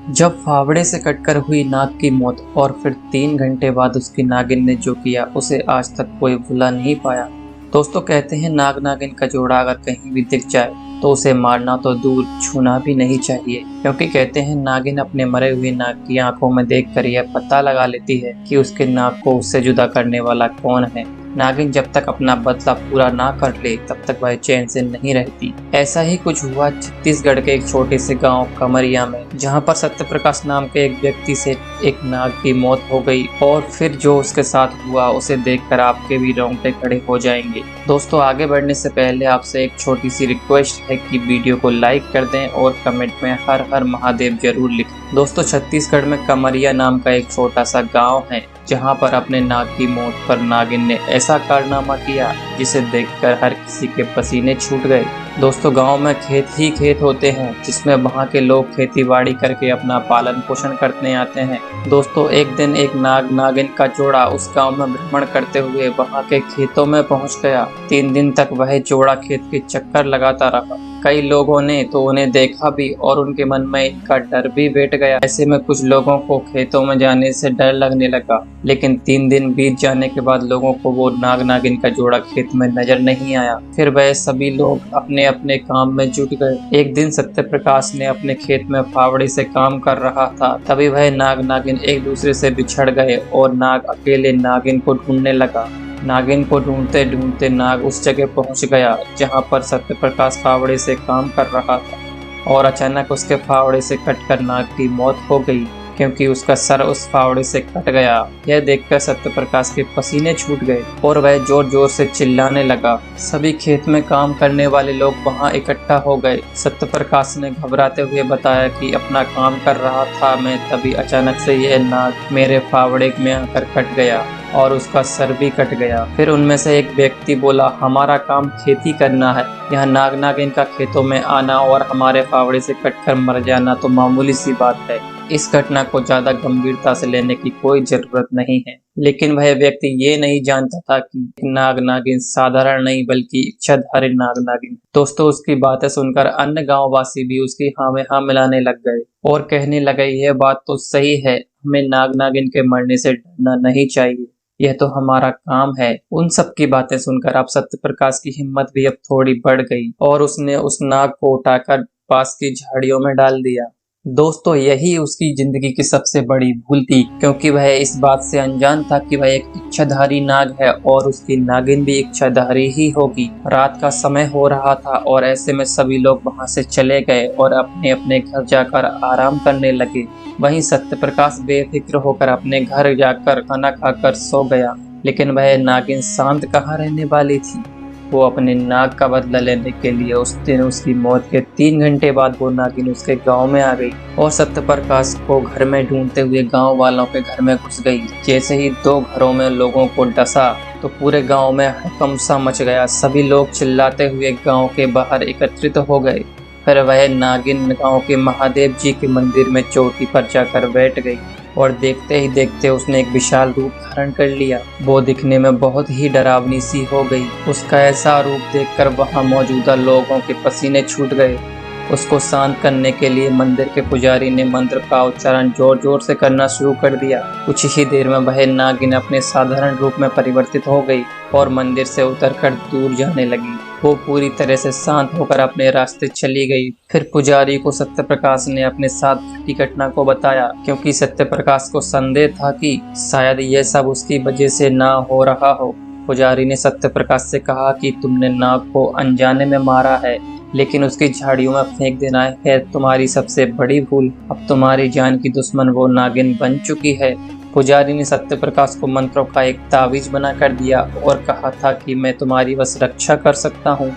जब फावड़े से कटकर हुई नाग की मौत और फिर 3 घंटे बाद उसकी नागिन ने जो किया उसे आज तक कोई भुला नहीं पाया। दोस्तों कहते हैं नाग नागिन का जोड़ा अगर कहीं भी दिख जाए तो उसे मारना तो दूर छूना भी नहीं चाहिए, क्योंकि कहते हैं नागिन अपने मरे हुए नाग की आंखों में देखकर यह पता लगा लेती है कि उसके नाग को उससे जुदा करने वाला कौन है। नागिन जब तक अपना बदला पूरा ना कर ले तब तक वह चैन से नहीं रहती। ऐसा ही कुछ हुआ छत्तीसगढ़ के एक छोटे से गांव कमरिया में, जहां पर सत्यप्रकाश नाम के एक व्यक्ति से एक नाग की मौत हो गई। और फिर जो उसके साथ हुआ उसे देखकर आपके भी रोंगटे खड़े हो जाएंगे। दोस्तों आगे बढ़ने से पहले आपसे एक छोटी सी रिक्वेस्ट है कि वीडियो को लाइक कर दें और कमेंट में हर हर महादेव जरूर लिखें। दोस्तों छत्तीसगढ़ में कमरिया नाम का एक छोटा सा गाँव है, जहां पर अपने नाग की मौत पर नागिन ने ऐसा कारनामा किया जिसे देखकर हर किसी के पसीने छूट गए। दोस्तों गांव में खेत ही खेत होते हैं, जिसमें वहां के लोग खेती बाड़ी करके अपना पालन पोषण करते आते हैं। दोस्तों एक दिन एक नाग नागिन का जोड़ा उस गांव में भ्रमण करते हुए वहां के खेतों में पहुंच गया। 3 दिन तक वह जोड़ा खेत के चक्कर लगाता रहा। कई लोगों ने तो उन्हें देखा भी और उनके मन में इनका डर भी बैठ गया। ऐसे में कुछ लोगों को खेतों में जाने से डर लगने लगा, लेकिन 3 दिन बीत जाने के बाद लोगों को वो नाग नागिन का जोड़ा खेत में नजर नहीं आया। फिर वह सभी लोग अपने अपने काम में जुट गए। एक दिन सत्यप्रकाश ने अपने खेत में फावड़े से काम कर रहा था, तभी वह नाग नागिन एक दूसरे से बिछड़ गए और नाग अकेले नागिन को ढूंढने लगा। नागिन को ढूंढते ढूंढते नाग उस जगह पहुंच गया जहां पर सत्यप्रकाश फावड़े से काम कर रहा था, और अचानक उसके फावड़े से कटकर नाग की मौत हो गई, क्योंकि उसका सर उस फावड़े से कट गया। यह देखकर सत्यप्रकाश के पसीने छूट गए और वह जोर जोर से चिल्लाने लगा। सभी खेत में काम करने वाले लोग वहां इकट्ठा हो गए। सत्यप्रकाश ने घबराते हुए बताया कि अपना काम कर रहा था मैं, तभी अचानक से यह नाग मेरे फावड़े में आकर कट गया और उसका सर भी कट गया। फिर उनमें से एक व्यक्ति बोला, हमारा काम खेती करना है, यह नाग नागिन का खेतों में आना और हमारे फावड़े से कटकर मर जाना तो मामूली सी बात है। इस घटना को ज्यादा गंभीरता से लेने की कोई जरूरत नहीं है। लेकिन वह व्यक्ति ये नहीं जानता था कि नाग नागिन साधारण नहीं बल्कि इच्छाधारी नाग नागिन। दोस्तों उसकी बातें सुनकर अन्य गांववासी भी उसकी हाँ में हाँ मिलाने लग गए और कहने लगे, यह बात तो सही है, हमें नाग नागिन के मरने से डरना नहीं चाहिए, यह तो हमारा काम है। उन सब की बातें सुनकर अब सत्यप्रकाश की हिम्मत भी अब थोड़ी बढ़ गई और उसने उस नाग को उठाकर पास की झाड़ियों में डाल दिया। दोस्तों यही उसकी जिंदगी की सबसे बड़ी भूल थी, क्योंकि वह इस बात से अनजान था कि वह एक इच्छाधारी नाग है और उसकी नागिन भी इच्छाधारी ही होगी। रात का समय हो रहा था और ऐसे में सभी लोग वहां से चले गए और अपने अपने घर जाकर आराम करने लगे। वहीं सत्यप्रकाश बेफिक्र होकर अपने घर जाकर खाना खाकर सो गया। लेकिन वह नागिन शांत कहाँ रहने वाली थी। वो अपने नाग का बदला लेने के लिए उस दिन उसकी मौत के 3 घंटे बाद वो नागिन उसके गांव में आ गई और सत्यप्रकाश को घर में ढूंढते हुए गांव वालों के घर में घुस गई। जैसे ही 2 घरों में लोगों को डसा तो पूरे गांव में हड़कंप सा मच गया। सभी लोग चिल्लाते हुए गांव के बाहर एकत्रित हो गए। फिर वह नागिन गांव के महादेव जी के मंदिर में चोटी पर जाकर बैठ गई और देखते ही देखते उसने एक विशाल रूप धारण कर लिया। वो दिखने में बहुत ही डरावनी सी हो गई। उसका ऐसा रूप देखकर वहां मौजूदा लोगों के पसीने छूट गए। उसको शांत करने के लिए मंदिर के पुजारी ने मंत्र का उच्चारण जोर जोर से करना शुरू कर दिया। कुछ ही देर में वह नागिन अपने साधारण रूप में परिवर्तित हो गई और मंदिर से उतरकर दूर जाने लगी। वो पूरी तरह से शांत होकर अपने रास्ते चली गई। फिर पुजारी को सत्यप्रकाश ने अपने साथ घटी घटना को बताया, क्योंकि सत्यप्रकाश को संदेह था कि शायद यह सब उसकी वजह से ना हो रहा हो। पुजारी ने सत्यप्रकाश से कहा कि तुमने नाग को अनजाने में मारा है, लेकिन उसकी झाड़ियों में फेंक देना है तुम्हारी सबसे बड़ी भूल। अब तुम्हारी जान की दुश्मन वो नागिन बन चुकी है। पुजारी ने सत्यप्रकाश को मंत्रों का एक तावीज बना कर दिया और कहा था कि मैं तुम्हारी बस रक्षा कर सकता हूँ,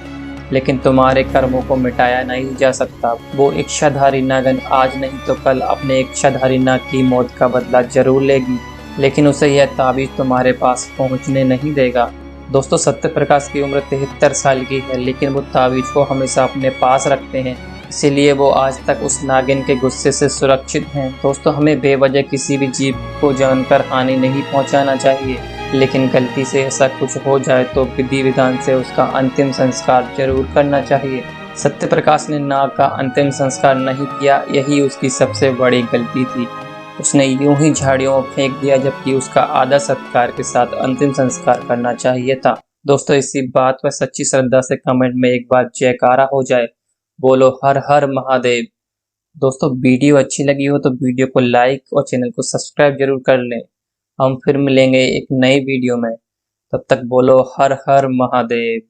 लेकिन तुम्हारे कर्मों को मिटाया नहीं जा सकता। वो इच्छाधारी नागिन आज नहीं तो कल अपने इच्छाधारी नाग की मौत का बदला जरूर लेगी, लेकिन उसे यह तावीज तुम्हारे पास पहुँचने नहीं देगा। दोस्तों सत्यप्रकाश की उम्र 73 साल की है, लेकिन वो तावीज को हमेशा अपने पास रखते हैं, इसीलिए वो आज तक उस नागिन के गुस्से से सुरक्षित हैं। दोस्तों हमें बेवजह किसी भी जीव को जानकर हानि नहीं पहुंचाना चाहिए, लेकिन गलती से ऐसा कुछ हो जाए तो विधि विधान से उसका अंतिम संस्कार जरूर करना चाहिए। सत्य प्रकाश ने नाग का अंतिम संस्कार नहीं किया, यही उसकी सबसे बड़ी गलती थी। उसने यूं ही झाड़ियों में फेंक दिया, जबकि उसका आदर सत्कार के साथ अंतिम संस्कार करना चाहिए था। दोस्तों, इसी बात पर सच्ची श्रद्धा से कमेंट में एक बार जयकारा हो जाए, बोलो हर हर महादेव। दोस्तों, वीडियो अच्छी लगी हो तो वीडियो को लाइक और चैनल को सब्सक्राइब जरूर कर लें। हम फिर मिलेंगे एक नई वीडियो में। तब तक बोलो हर हर महादेव।